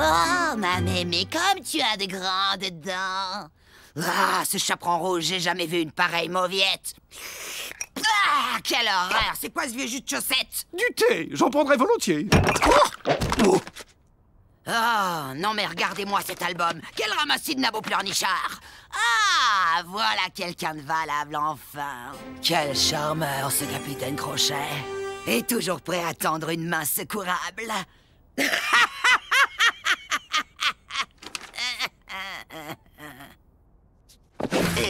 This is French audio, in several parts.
Oh, ma mémé, comme tu as de grandes dents. Ah, ce chaperon rouge, j'ai jamais vu une pareille mauviette. Ah, quelle horreur! C'est quoi ce vieux jus de chaussette? Du thé, j'en prendrais volontiers. Oh, non mais regardez-moi cet album. Quel ramassis de nabos pleurnichards. Ah, voilà quelqu'un de valable enfin. Quel charmeur ce capitaine Crochet. Et toujours prêt à tendre une main secourable.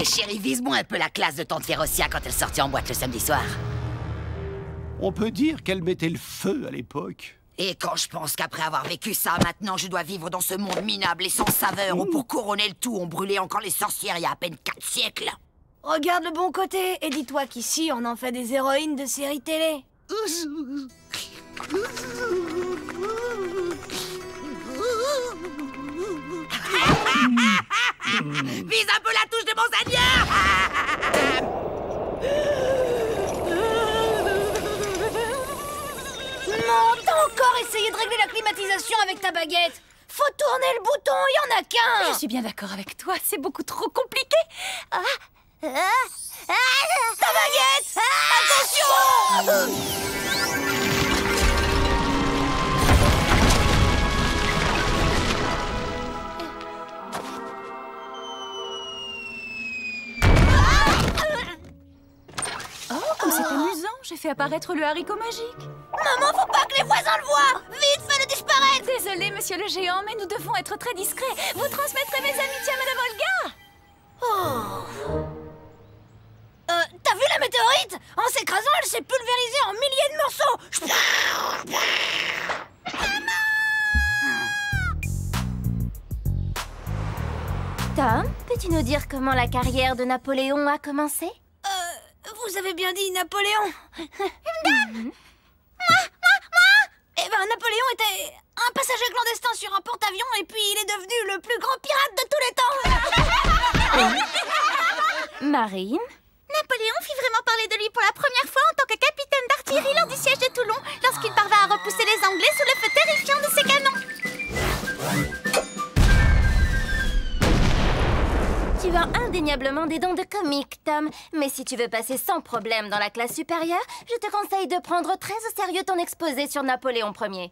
Chérie, vise-moi un peu la classe de tante Férocia quand elle sortait en boîte le samedi soir. On peut dire qu'elle mettait le feu à l'époque. Et quand je pense qu'après avoir vécu ça, maintenant je dois vivre dans ce monde minable et sans saveur où pour couronner le tout, on brûlait encore les sorcières il y a à peine 4 siècles. Regarde le bon côté et dis-toi qu'ici, on en fait des héroïnes de séries télé. Vise un peu la touche de mon seigneur. Non, t'as encore essayé de régler la climatisation avec ta baguette. Faut tourner le bouton, il y en a qu'un. Je suis bien d'accord avec toi, c'est beaucoup trop compliqué. Ta baguette. Attention. Oh, comme c'est amusant, j'ai fait apparaître le haricot magique. Maman, faut pas que les voisins le voient. Vite, fais-le disparaître. Désolé, monsieur le géant, mais nous devons être très discrets. Vous transmettrez mes amitiés à Madame Olga. T'as vu la météorite? En s'écrasant, elle s'est pulvérisée en milliers de morceaux. Tom, peux-tu nous dire comment la carrière de Napoléon a commencé? Vous avez bien dit Napoléon. Eh ben, Napoléon était un passager clandestin sur un porte-avions et puis il est devenu le plus grand pirate de tous les temps. Marine? Napoléon fit vraiment parler de lui pour la première fois en tant que capitaine d'artillerie lors du siège de Toulon, lorsqu'il parvint à repousser les Anglais sous le feu terrifiant de ses canons. Tu as indéniablement des dons de comique, Tom. Mais si tu veux passer sans problème dans la classe supérieure, je te conseille de prendre très au sérieux ton exposé sur Napoléon Ier.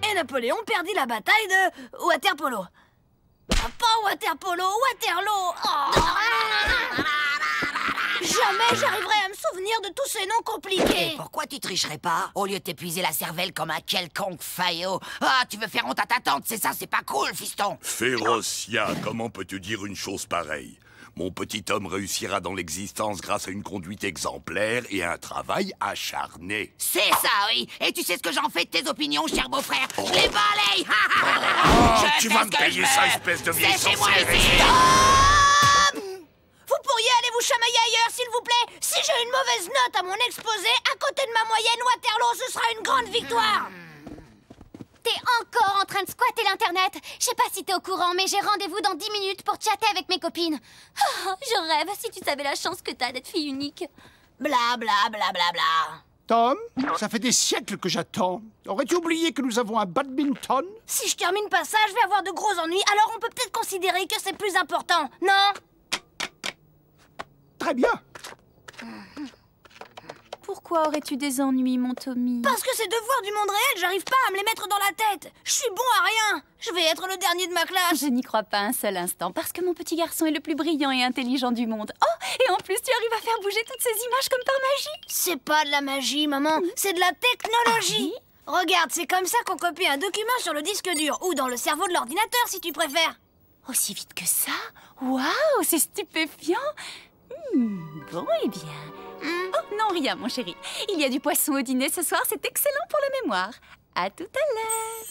Et Napoléon perdit la bataille de Waterpolo. Pas Waterpolo, Waterloo. Jamais j'arriverai à me souvenir de tous ces noms compliqués. Et pourquoi tu tricherais pas? Au lieu de t'épuiser la cervelle comme un quelconque faillot. Ah, tu veux faire honte à ta tante, c'est ça, c'est pas cool, fiston. Férocia, comment peux-tu dire une chose pareille? Mon petit homme réussira dans l'existence grâce à une conduite exemplaire et à un travail acharné. C'est ça, oui. Et tu sais ce que j'en fais de tes opinions, cher beau-frère? Je les balaye. Tu vas me payer ça, espèce de vieille sorcière. Vous pourriez aller vous chamailler ailleurs, s'il vous plaît. Si j'ai une mauvaise note à mon exposé, à côté de ma moyenne Waterloo, ce sera une grande victoire. T'es encore en train de squatter l'internet. Je sais pas si t'es au courant, mais j'ai rendez-vous dans 10 minutes pour chatter avec mes copines. Oh, je rêve si tu savais la chance que t'as d'être fille unique. Bla bla bla bla bla. Tom, ça fait des siècles que j'attends. Aurais-tu oublié que nous avons un badminton? Si je termine pas ça, je vais avoir de gros ennuis, alors on peut peut-être considérer que c'est plus important, non? Très bien. Pourquoi aurais-tu des ennuis, mon Tommy? Parce que ces devoirs du monde réel, j'arrive pas à me les mettre dans la tête. Je suis bon à rien. Je vais être le dernier de ma classe. Je n'y crois pas un seul instant, parce que mon petit garçon est le plus brillant et intelligent du monde. Oh, et en plus, tu arrives à faire bouger toutes ces images comme par magie. C'est pas de la magie, maman. C'est de la technologie. Regarde, c'est comme ça qu'on copie un document sur le disque dur ou dans le cerveau de l'ordinateur, si tu préfères. Aussi vite que ça? Waouh, c'est stupéfiant. Bon, eh bien... Oh, non, rien, mon chéri. Il y a du poisson au dîner ce soir, c'est excellent pour la mémoire. À tout à l'heure.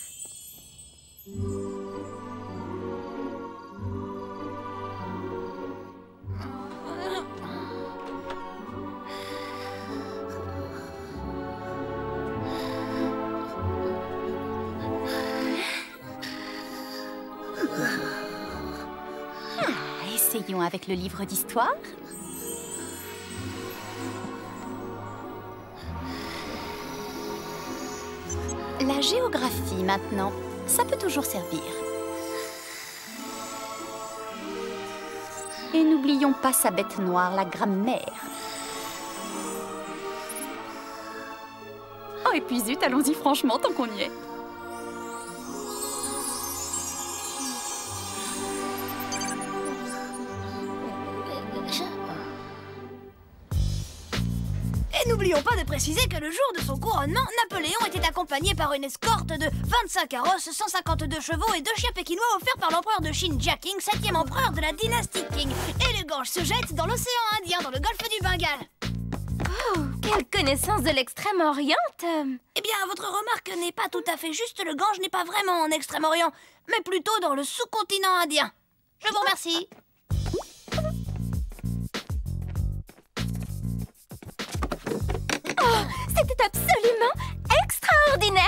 Essayons avec le livre d'histoire. géographie maintenant. Ça peut toujours servir. Et n'oublions pas sa bête noire, la grammaire. Oh, et puis zut, allons-y franchement tant qu'on y est. Et n'oublions pas de préciser que le jour de son couronnement, Napoléon était accompagné par une escorte de 25 carrosses, 152 chevaux et 2 chiens pékinois offerts par l'empereur de Chine, Jia Qing, 7e empereur de la dynastie Qing. Et le Gange se jette dans l'océan Indien, dans le golfe du Bengale. Oh, quelle connaissance de l'Extrême-Orient, Tom. Eh bien, votre remarque n'est pas tout à fait juste. Le Gange n'est pas vraiment en Extrême-Orient, mais plutôt dans le sous-continent indien. Je vous remercie. Oh, c'était absolument extraordinaire.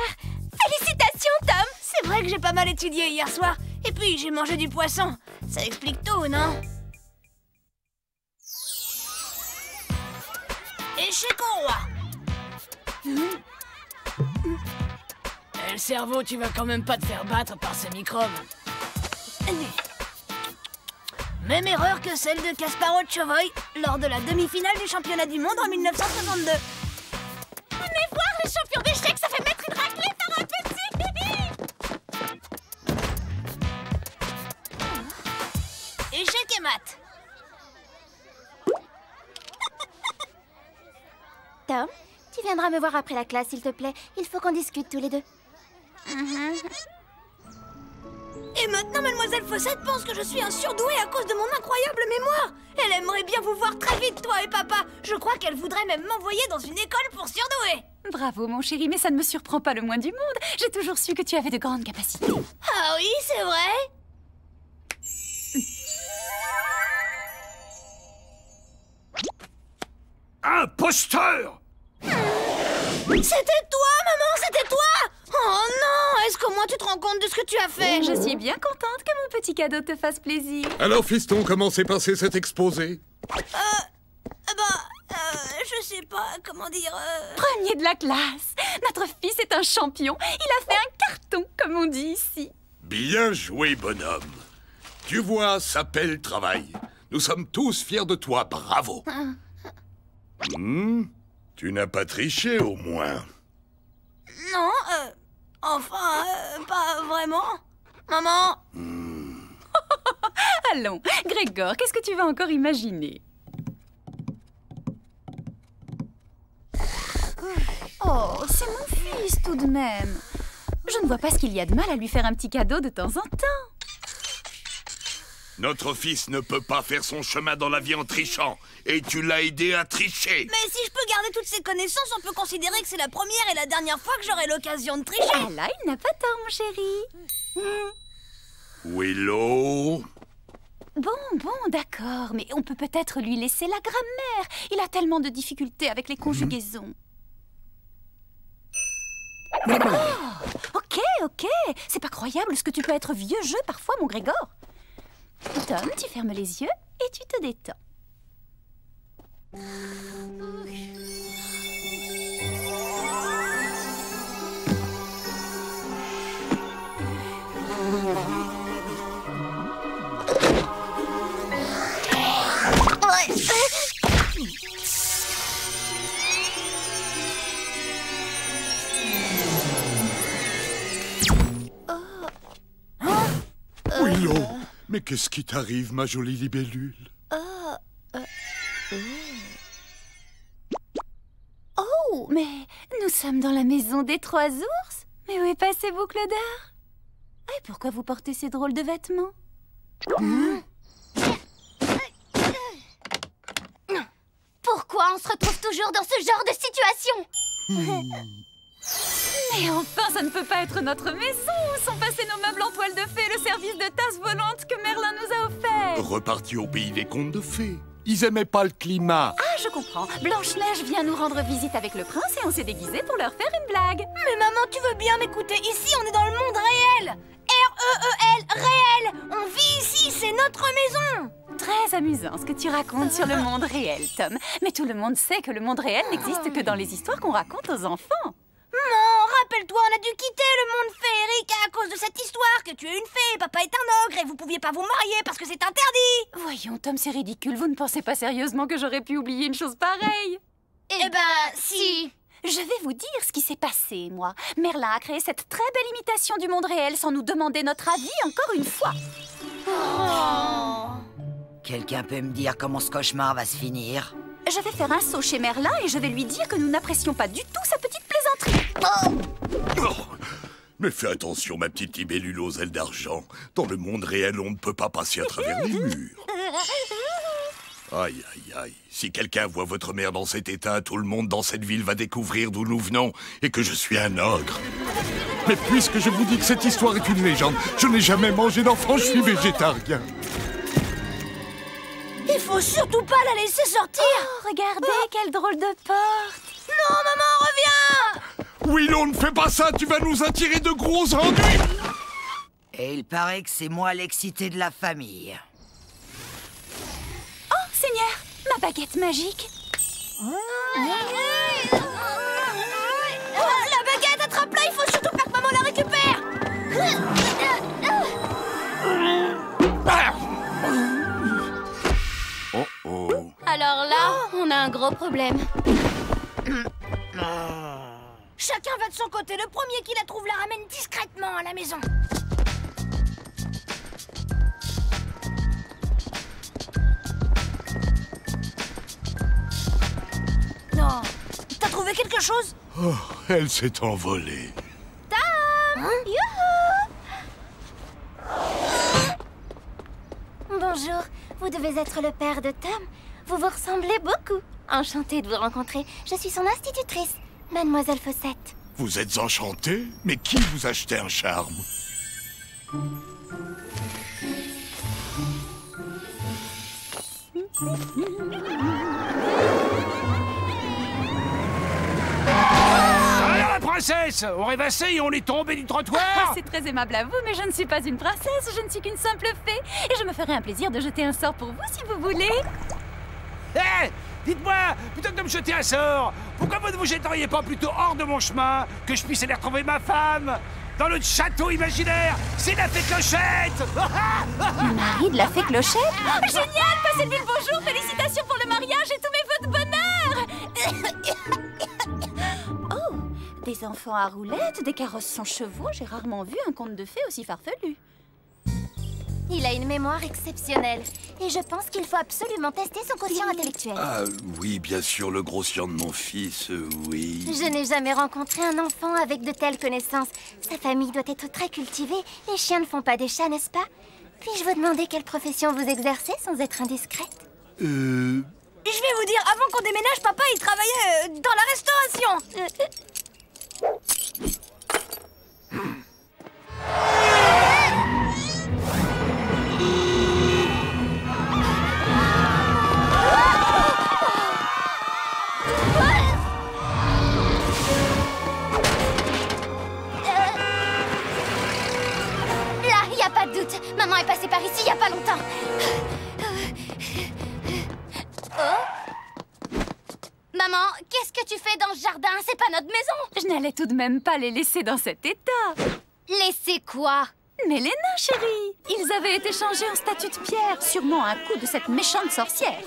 Félicitations, Tom. C'est vrai que j'ai pas mal étudié hier soir. Et puis, j'ai mangé du poisson. Ça explique tout, non? Échec au roi. Le cerveau, tu vas quand même pas te faire battre par ces microbes. Même erreur que celle de Kasparov Chovoy lors de la demi-finale du championnat du monde en 1962. Venez voir les champions d'échecs, ça fait mettre une raclée par un petit. Échec et mat. Tom, tu viendras me voir après la classe, s'il te plaît. Il faut qu'on discute tous les deux. Et maintenant, Mademoiselle Fossette pense que je suis un surdoué à cause de mon incroyable mémoire. Elle aimerait bien vous voir très vite, toi et papa. Je crois qu'elle voudrait même m'envoyer dans une école pour surdoués. Bravo, mon chéri, mais ça ne me surprend pas le moins du monde. J'ai toujours su que tu avais de grandes capacités. Ah oui, c'est vrai. Imposteur! C'était toi, maman, c'était toi! Oh non! Est-ce qu'au moins tu te rends compte de ce que tu as fait? Je suis bien contente que mon petit cadeau te fasse plaisir. Alors, fiston, comment s'est passé cet exposé? Je sais pas, comment dire... Premier de la classe. Notre fils est un champion. Il a fait un carton, comme on dit ici. Bien joué, bonhomme. Tu vois, ça s'appelle travail. Nous sommes tous fiers de toi, bravo. Tu n'as pas triché, au moins. Non, enfin, pas vraiment. Maman? Allons, Grégor, qu'est-ce que tu vas encore imaginer? Oh, c'est mon fils tout de même. Je ne vois pas ce qu'il y a de mal à lui faire un petit cadeau de temps en temps. Notre fils ne peut pas faire son chemin dans la vie en trichant. Et tu l'as aidé à tricher. Mais si je peux garder toutes ces connaissances, on peut considérer que c'est la première et la dernière fois que j'aurai l'occasion de tricher. Ah là, il n'a pas tort, mon chéri. Willow? Bon, d'accord, mais on peut peut-être lui laisser la grammaire. Il a tellement de difficultés avec les conjugaisons. Oh, ok. C'est pas croyable ce que tu peux être vieux jeu parfois, mon Grégor. Tom, tu fermes les yeux et tu te détends. Willow, mais qu'est-ce qui t'arrive, ma jolie libellule? Oh, mais nous sommes dans la maison des 3 ours. Mais où est passé Boucle d'Or? Et pourquoi vous portez ces drôles de vêtements? Pourquoi on se retrouve toujours dans ce genre de situation? Mais enfin, ça ne peut pas être notre maison. Où sont passés nos meubles en toile de fée, le service de tasses volantes que Merlin nous a offert? Repartis au pays des contes de fées. Ils aimaient pas le climat. Ah, je comprends. Blanche-Neige vient nous rendre visite avec le prince et on s'est déguisés pour leur faire une blague. Mais maman, tu veux bien m'écouter? Ici, on est dans le monde réel. R-E-E-L, réel. On vit ici, c'est notre maison. Très amusant ce que tu racontes sur le monde réel, Tom. Mais tout le monde sait que le monde réel n'existe que dans les histoires qu'on raconte aux enfants. Maman, rappelle-toi, on a dû quitter le monde féerique à cause de cette histoire que tu es une fée, papa est un ogre et vous pouviez pas vous marier parce que c'est interdit. Voyons, Tom, c'est ridicule. Vous ne pensez pas sérieusement que j'aurais pu oublier une chose pareille? Eh ben, si. Je vais vous dire ce qui s'est passé, moi. Merlin a créé cette très belle imitation du monde réel sans nous demander notre avis encore une fois. Oh. Quelqu'un peut me dire comment ce cauchemar va se finir? Je vais faire un saut chez Merlin et je vais lui dire que nous n'apprécions pas du tout sa petite plaisanterie. Oh, mais fais attention, ma petite libellule aux ailes d'argent. Dans le monde réel, on ne peut pas passer à travers les murs. Aïe, aïe, aïe. Si quelqu'un voit votre mère dans cet état, tout le monde dans cette ville va découvrir d'où nous venons et que je suis un ogre. Mais puisque je vous dis que cette histoire est une légende, je n'ai jamais mangé d'enfant, je suis végétarien. Il faut surtout pas la laisser sortir. Oh, regardez, quelle drôle de porte. Non, maman, reviens. Willow, ne fais pas ça, tu vas nous attirer de gros ennuis. Et il paraît que c'est moi l'excité de la famille. Oh, Seigneur, ma baguette magique. La baguette, attrape-la, il faut surtout pas que maman la récupère. Oh oh. Alors là, on a un gros problème. Chacun va de son côté, le premier qui la trouve la ramène discrètement à la maison. Non, t'as trouvé quelque chose? Oh, elle s'est envolée. Bonjour, vous devez être le père de Tom. Vous vous ressemblez beaucoup. Enchantée de vous rencontrer. Je suis son institutrice, Mademoiselle Fossette. Vous êtes enchantée? Mais qui vous a acheté un charme? Alors la princesse, on rêvassait et on est tombé du trottoir. C'est très aimable à vous, mais je ne suis pas une princesse, je ne suis qu'une simple fée. Et je me ferai un plaisir de jeter un sort pour vous si vous voulez. Hé, dites-moi, plutôt que de me jeter un sort, pourquoi vous ne vous jetteriez pas plutôt hors de mon chemin, que je puisse aller retrouver ma femme dans notre château imaginaire? C'est la fée Clochette. Le mari de la fée Clochette? Oh, génial, passez le bonjour, félicitations pour le mariage et tous mes vœux de bonheur. Oh, des enfants à roulettes, des carrosses sans chevaux, j'ai rarement vu un conte de fées aussi farfelu. Il a une mémoire exceptionnelle. Et je pense qu'il faut absolument tester son quotient intellectuel. Ah oui, bien sûr, le grossier de mon fils, oui. Je n'ai jamais rencontré un enfant avec de telles connaissances. Sa famille doit être très cultivée. Les chiens ne font pas des chats, n'est-ce pas? Puis-je vous demander quelle profession vous exercez sans être indiscrète? Je vais vous dire, avant qu'on déménage, papa, il travaillait dans la restauration. Là, il n'y a pas de doute. Maman est passée par ici il n'y a pas longtemps. Oh. Maman, qu'est-ce que tu fais dans ce jardin? C'est pas notre maison. Je n'allais tout de même pas les laisser dans cet état. Laissez quoi? Mais les nains, chérie, ils avaient été changés en statues de pierre, sûrement un coup de cette méchante sorcière.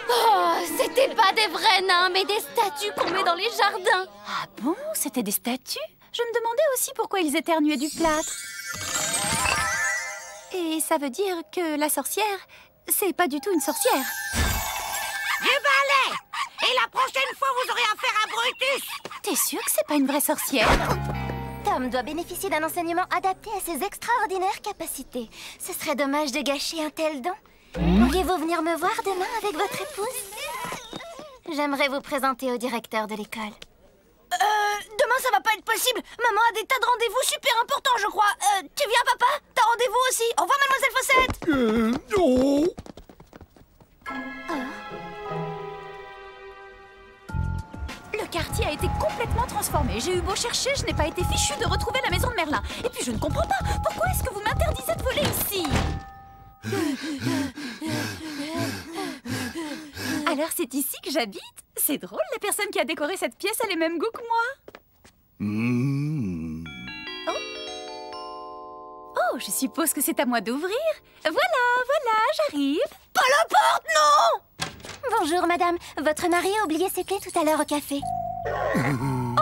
Oh, c'était pas des vrais nains, mais des statues qu'on met dans les jardins. Ah bon? C'était des statues? Je me demandais aussi pourquoi ils éternuaient du plâtre. Et ça veut dire que la sorcière, c'est pas du tout une sorcière. Du balai! Et la prochaine fois, vous aurez affaire à Brutus! T'es sûre que c'est pas une vraie sorcière? Tom doit bénéficier d'un enseignement adapté à ses extraordinaires capacités. Ce serait dommage de gâcher un tel don. Pourriez-vous venir me voir demain avec votre épouse? J'aimerais vous présenter au directeur de l'école. Demain, ça va pas être possible. Maman a des tas de rendez-vous super importants, je crois. Tu viens, papa? T'as rendez-vous aussi. Au revoir, Mademoiselle Fossette. Non. Le quartier a été complètement transformé. J'ai eu beau chercher, je n'ai pas été fichue de retrouver la maison de Merlin. Et puis je ne comprends pas. Pourquoi est-ce que vous m'interdisez de voler ici? Alors c'est ici que j'habite? C'est drôle, la personne qui a décoré cette pièce a les mêmes goûts que moi. Oh, je suppose que c'est à moi d'ouvrir. Voilà, j'arrive. Pas la porte, non! Bonjour, madame. Votre mari a oublié ses clés tout à l'heure au café. Mon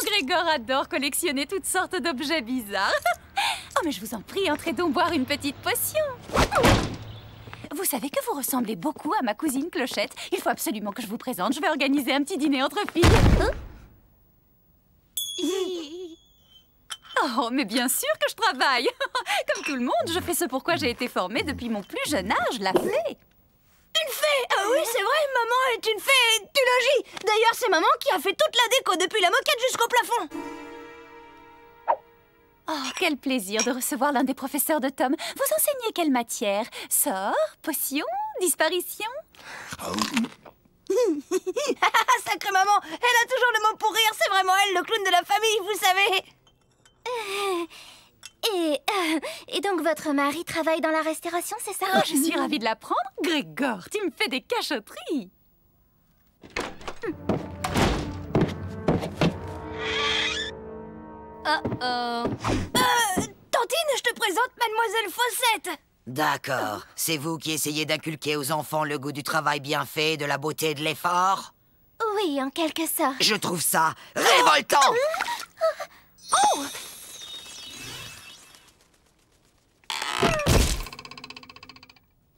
Grégor adore collectionner toutes sortes d'objets bizarres. Oh, mais je vous en prie, entrez donc boire une petite potion. Vous savez que vous ressemblez beaucoup à ma cousine Clochette. Il faut absolument que je vous présente. Je vais organiser un petit dîner entre filles. Oh, mais bien sûr que je travaille. Comme tout le monde, je fais ce pour quoi j'ai été formée depuis mon plus jeune âge, la fée. Une fée! Ah oui, c'est vrai, maman est une fée du logis. D'ailleurs, c'est maman qui a fait toute la déco, depuis la moquette jusqu'au plafond. Oh, quel plaisir de recevoir l'un des professeurs de Tom. Vous enseignez quelle matière? Sort? Potion? Disparition? Sacrée maman, elle a toujours le mot pour rire. C'est vraiment elle, le clown de la famille, vous savez. Et donc votre mari travaille dans la restauration, c'est ça? Oh, je suis ravie de l'apprendre. Grégor, tu me fais des cachotteries. Tantine, je te présente Mademoiselle Fossette. D'accord. C'est vous qui essayez d'inculquer aux enfants le goût du travail bien fait et de la beauté de l'effort? Oui, en quelque sorte. Je trouve ça révoltant.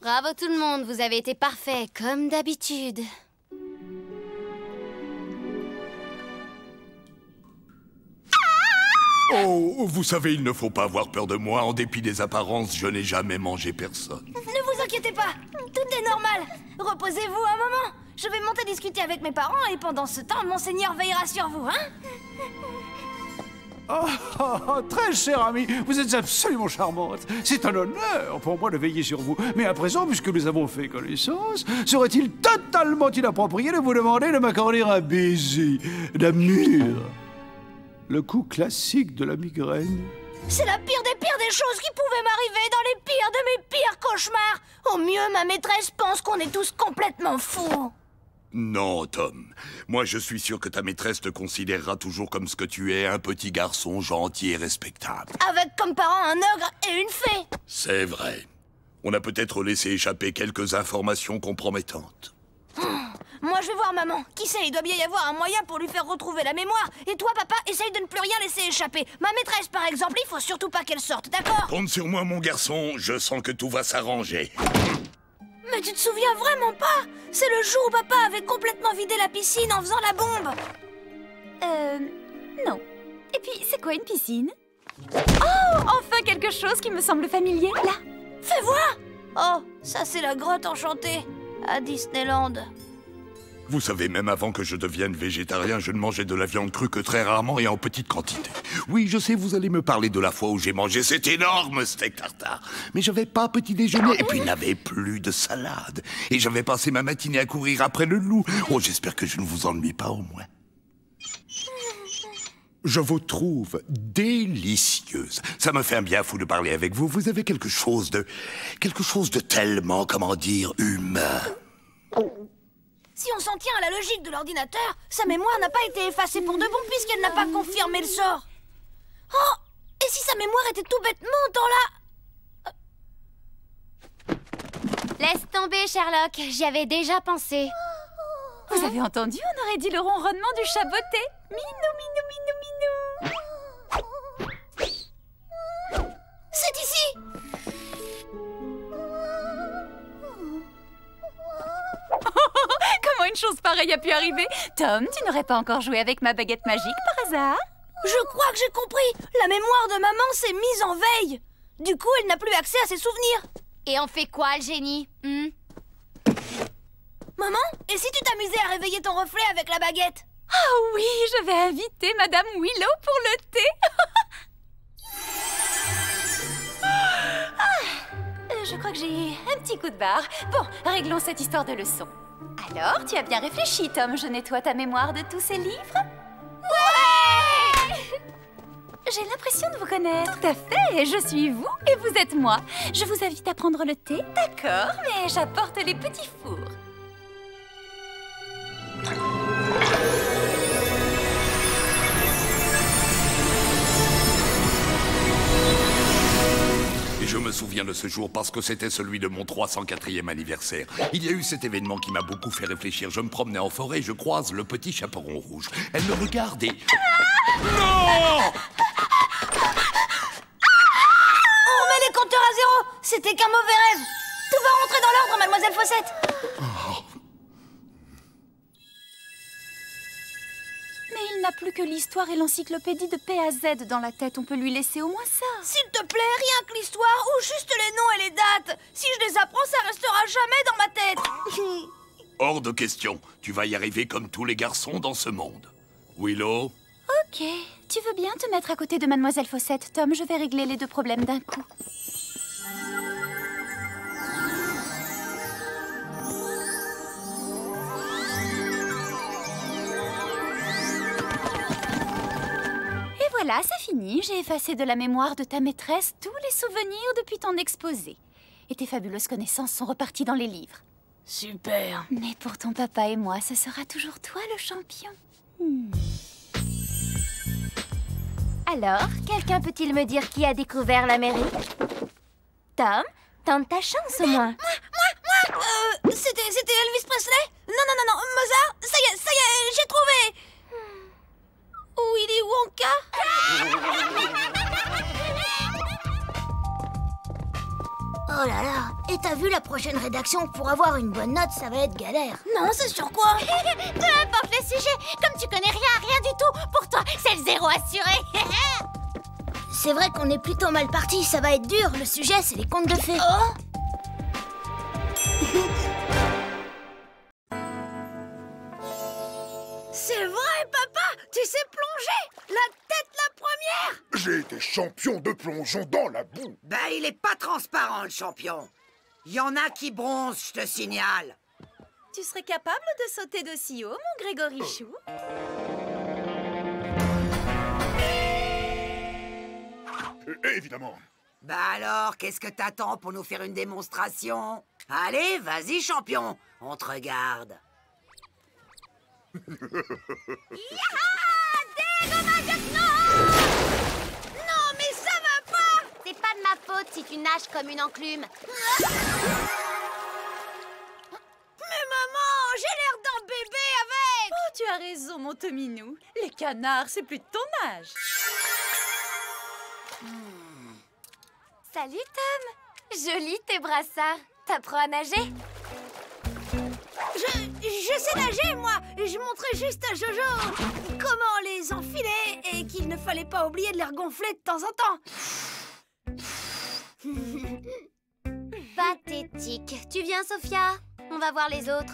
Bravo tout le monde, vous avez été parfait, comme d'habitude. Oh, vous savez, il ne faut pas avoir peur de moi. En dépit des apparences, je n'ai jamais mangé personne. Ne vous inquiétez pas, tout est normal. Reposez-vous un moment. Je vais monter discuter avec mes parents et pendant ce temps, Monseigneur veillera sur vous, hein? Très chère amie, vous êtes absolument charmante. C'est un honneur pour moi de veiller sur vous. Mais à présent, puisque nous avons fait connaissance, serait-il totalement inapproprié de vous demander de m'accorder un baiser d'amour? Le coup classique de la migraine. C'est la pire des choses qui pouvaient m'arriver dans les pires de mes pires cauchemars. Au mieux, ma maîtresse pense qu'on est tous complètement fous. Non, Tom. Moi, je suis sûr que ta maîtresse te considérera toujours comme ce que tu es, un petit garçon gentil et respectable. Avec comme parents un ogre et une fée. C'est vrai. On a peut-être laissé échapper quelques informations compromettantes. Moi, je vais voir maman. Qui sait, il doit bien y avoir un moyen pour lui faire retrouver la mémoire. Et toi, papa, essaye de ne plus rien laisser échapper. Ma maîtresse, par exemple, il faut surtout pas qu'elle sorte, d'accord? Compte sur moi, mon garçon. Je sens que tout va s'arranger. Mais tu te souviens vraiment pas? C'est le jour où papa avait complètement vidé la piscine en faisant la bombe. Non. Et puis, c'est quoi une piscine? Oh, enfin quelque chose qui me semble familier, là. Fais voir! Oh, ça c'est la grotte enchantée, à Disneyland. Vous savez, même avant que je devienne végétarien, je ne mangeais de la viande crue que très rarement et en petite quantité. Oui, je sais, vous allez me parler de la fois où j'ai mangé cet énorme steak tartare. Mais j'avais pas petit déjeuner et puis il n'avait plus de salade. Et j'avais passé ma matinée à courir après le loup. Oh, j'espère que je ne vous ennuie pas au moins. Je vous trouve délicieuse. Ça me fait un bien fou de parler avec vous. Vous avez quelque chose de tellement, comment dire, humain. Si on s'en tient à la logique de l'ordinateur, sa mémoire n'a pas été effacée pour de bon puisqu'elle n'a pas confirmé le sort. Oh! Et si sa mémoire était tout bêtement dans la... Laisse tomber, Sherlock. J'y avais déjà pensé. Vous avez entendu? On aurait dit le ronronnement du chat botté. Minou, minou, minou, minou. C'est ici! Comment une chose pareille a pu arriver? Tom, tu n'aurais pas encore joué avec ma baguette magique par hasard? Je crois que j'ai compris. La mémoire de maman s'est mise en veille. Du coup, elle n'a plus accès à ses souvenirs. Et on fait quoi, le génie? Maman, et si tu t'amusais à réveiller ton reflet avec la baguette? Ah oui, je vais inviter Madame Willow pour le thé. Je crois que j'ai un petit coup de barre. Bon, réglons cette histoire de leçon. Alors, tu as bien réfléchi, Tom. Je nettoie ta mémoire de tous ces livres? Ouais! J'ai l'impression de vous connaître. Tout à fait. Je suis vous et vous êtes moi. Je vous invite à prendre le thé. D'accord, mais j'apporte les petits fours. Et je me souviens de ce jour parce que c'était celui de mon 304e anniversaire. Il y a eu cet événement qui m'a beaucoup fait réfléchir. Je me promenais en forêt, je croise le petit chaperon rouge. Elle me regarde et... Non! On remet les compteurs à zéro. C'était qu'un mauvais rêve. Tout va rentrer dans l'ordre, mademoiselle Fossette. Mais il n'a plus que l'histoire et l'encyclopédie de P à Z dans la tête. On peut lui laisser au moins ça. S'il te plaît, rien que l'histoire ou juste les noms et les dates. Si je les apprends, ça restera jamais dans ma tête. Hors de question. Tu vas y arriver comme tous les garçons dans ce monde. Willow? Ok. Tu veux bien te mettre à côté de mademoiselle Fossette, Tom? Je vais régler les deux problèmes d'un coup. Voilà, c'est fini. J'ai effacé de la mémoire de ta maîtresse tous les souvenirs depuis ton exposé. Et tes fabuleuses connaissances sont reparties dans les livres. Super. Mais pour ton papa et moi, ce sera toujours toi le champion. Alors, quelqu'un peut-il me dire qui a découvert l'Amérique? Tom, tente ta chance au moins. Moi C'était Elvis Presley? Non, Mozart? Ça y est, j'ai trouvé. Willy Wonka? Oh là là, et t'as vu la prochaine rédaction? Pour avoir une bonne note, ça va être galère. Non, c'est sur quoi? Peu importe le sujet, comme tu connais rien du tout, pour toi, c'est le zéro assuré. C'est vrai qu'on est plutôt mal parti, ça va être dur. Le sujet, c'est les contes de fées. Oh. C'est vrai, papa? Tu sais plonger? La tête la première? J'ai été champion de plongeon dans la boue. Ben, il est pas transparent, le champion. Il y en a qui bronzent, je te signale. Tu serais capable de sauter d'aussi haut, mon Grégory Chou? Évidemment. Ben alors, qu'est-ce que t'attends pour nous faire une démonstration? Allez, vas-y, champion, on te regarde. Non, mais ça va pas! C'est pas de ma faute si tu nages comme une enclume. Mais maman, j'ai l'air d'un bébé avec! Oh, tu as raison, mon Tominou. Les canards, c'est plus de ton âge. Salut, Tom. Joli tes brassards. T'apprends à nager? Je sais nager, moi! Je montrais juste à Jojo comment les enfiler et qu'il ne fallait pas oublier de les regonfler de temps en temps. Pathétique. Tu viens, Sophia? On va voir les autres.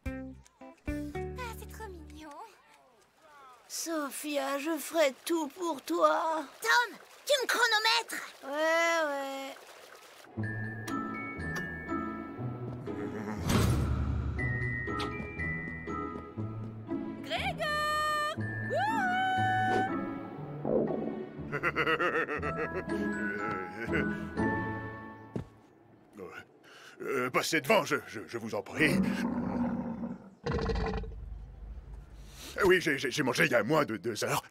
Ah, c'est trop mignon. Sophia, je ferai tout pour toi. Tom, tu me chronomètres? Ouais. Passez devant, je vous en prie. Oui, j'ai mangé il y a moins de 2 heures.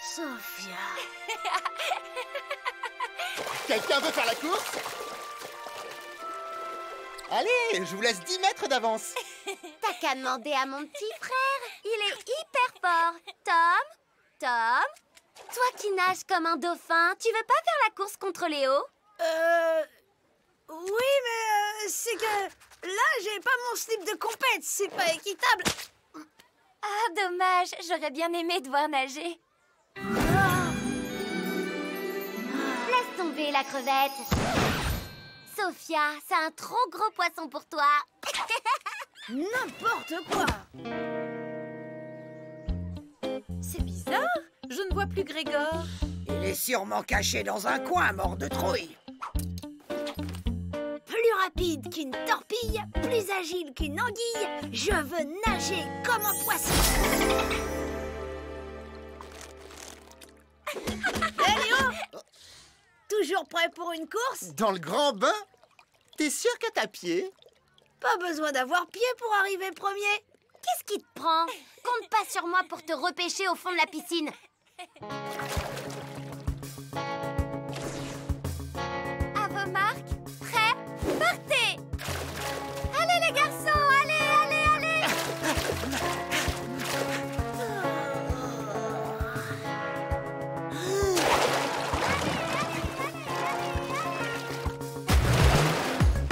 Sophia. Quelqu'un veut faire la course? Allez, je vous laisse 10 mètres d'avance. T'as qu'à demander à mon petit frère. Il est hyper fort. Tom, toi qui nages comme un dauphin, tu veux pas faire la course contre Léo? Oui, mais c'est que là, j'ai pas mon slip de compète. C'est pas équitable. Ah, dommage. J'aurais bien aimé te voir nager. Laisse tomber la crevette. Sophia, c'est un trop gros poisson pour toi. N'importe quoi. C'est bizarre. Je ne vois plus Grégor. Il est sûrement caché dans un coin, mort de trouille. Plus rapide qu'une torpille, plus agile qu'une anguille, je veux nager comme un poisson. Hé, Léo, Toujours prêt pour une course? Dans le grand bain? T'es sûr que t'as pied? Pas besoin d'avoir pied pour arriver premier. Qu'est-ce qui te prend? Compte pas sur moi pour te repêcher au fond de la piscine. À vos marques, prêts, partez! Allez les garçons, allez, allez, allez!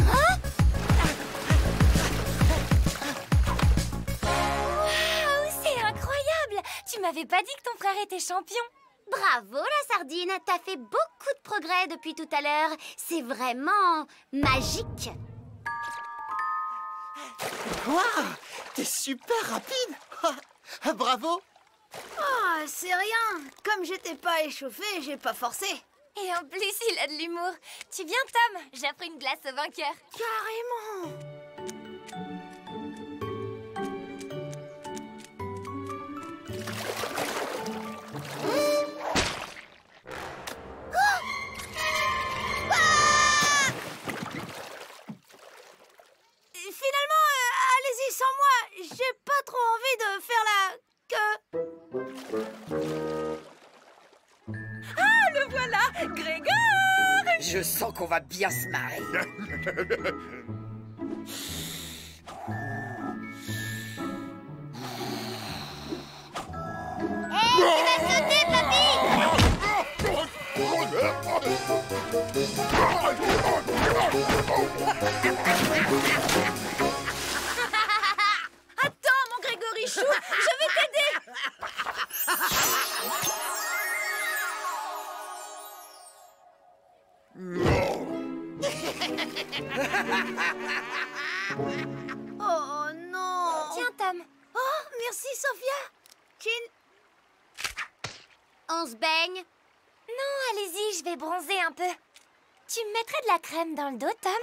Waouh, c'est incroyable! Tu m'avais pas dit que ton frère était champion. Bravo la sardine, t'as fait beaucoup de progrès depuis tout à l'heure. C'est vraiment magique. Waouh! T'es super rapide! Bravo! Ah, c'est rien. Comme j'étais pas échauffée, j'ai pas forcé. Et en plus, il a de l'humour. Tu viens, Tom? J'offre une glace au vainqueur. Carrément. Finalement, allez-y sans moi. J'ai pas trop envie de faire la queue. Ah, le voilà, Grégor! Je sens qu'on va bien se marrer. Tu vas sauter, papy! Attends, mon Grégorichou, je vais t'aider! Oh non. Tiens, Tom, Oh, merci Sophia. Chin. on se baigne? Non, allez-y, je vais bronzer un peu. Tu me mettrais de la crème dans le dos, Tom?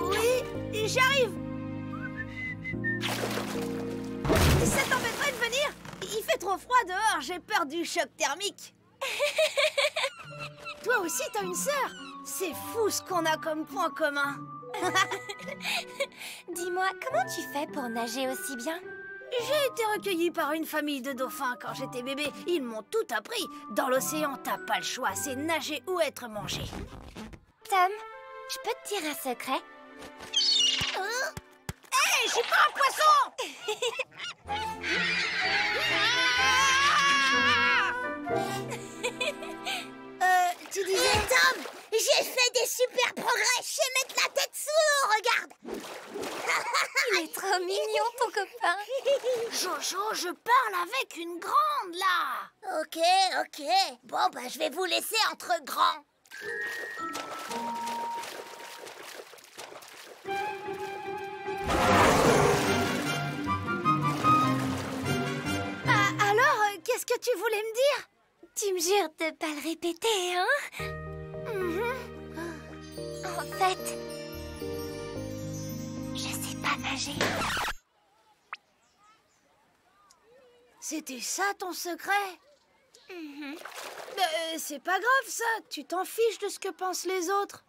Oui, j'arrive. Ça t'embêterait de venir? Il fait trop froid dehors, j'ai peur du choc thermique. Toi aussi, t'as une sœur? C'est fou ce qu'on a comme point commun. Dis-moi, comment tu fais pour nager aussi bien? J'ai été recueillie par une famille de dauphins quand j'étais bébé. Ils m'ont tout appris. Dans l'océan, t'as pas le choix, c'est nager ou être mangé. Tom, je peux te dire un secret? Hé, je suis pas un poisson. Tu disais... Tom, j'ai fait des super progrès. Je sais mettre la tête sous l'eau, regarde. Il est trop mignon, ton copain. Jojo, je parle avec une grande, là. Ok, ok. Bon, bah, je vais vous laisser entre grands. Alors, qu'est-ce que tu voulais me dire? Tu me jures de pas le répéter, hein? En fait, je sais pas nager. C'était ça ton secret? C'est pas grave ça, tu t'en fiches de ce que pensent les autres.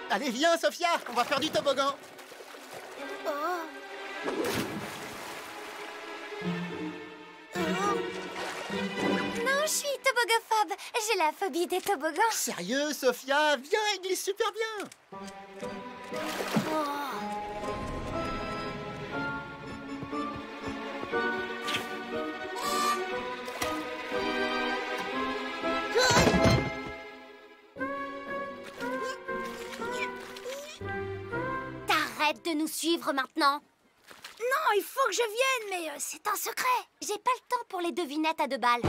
Allez, viens, Sophia, on va faire du toboggan. Non, je suis tobogophobe. J'ai la phobie des toboggans. Sérieux, Sophia, viens, il glisse super bien. T'arrêtes de nous suivre maintenant. Non, il faut que je vienne, mais c'est un secret. J'ai pas le temps pour les devinettes à 2 balles.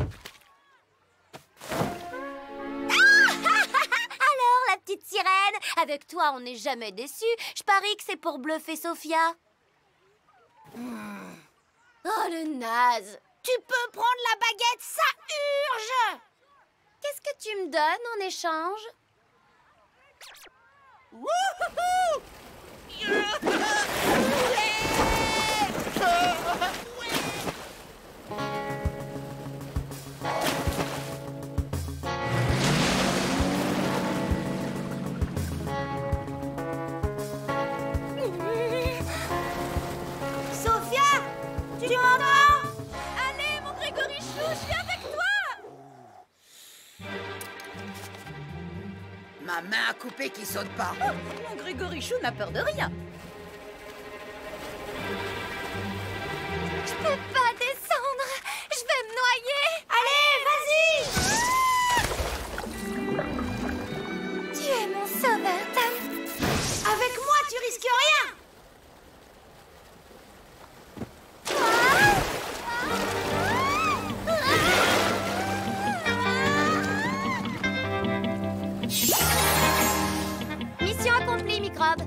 Alors, la petite sirène, avec toi, on n'est jamais déçus. Je parie que c'est pour bluffer Sophia. Oh, le naze. Tu peux prendre la baguette, ça urge. Qu'est-ce que tu me donnes en échange? ma main à couper qui saute pas. Oh, mon Grégorichou n'a peur de rien. Je peux pas descendre. Je vais me noyer. Allez, vas-y! Tu es mon sauveur, Tom. Avec moi, tu risques rien! Mission accomplie, microbe.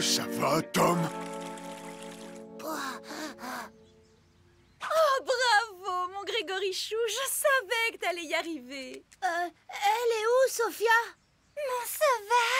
Ça va, Tom? Oh, bravo, mon Grégorichou. Je savais que t'allais y arriver. Elle est où, Sophia? Mon sauveur.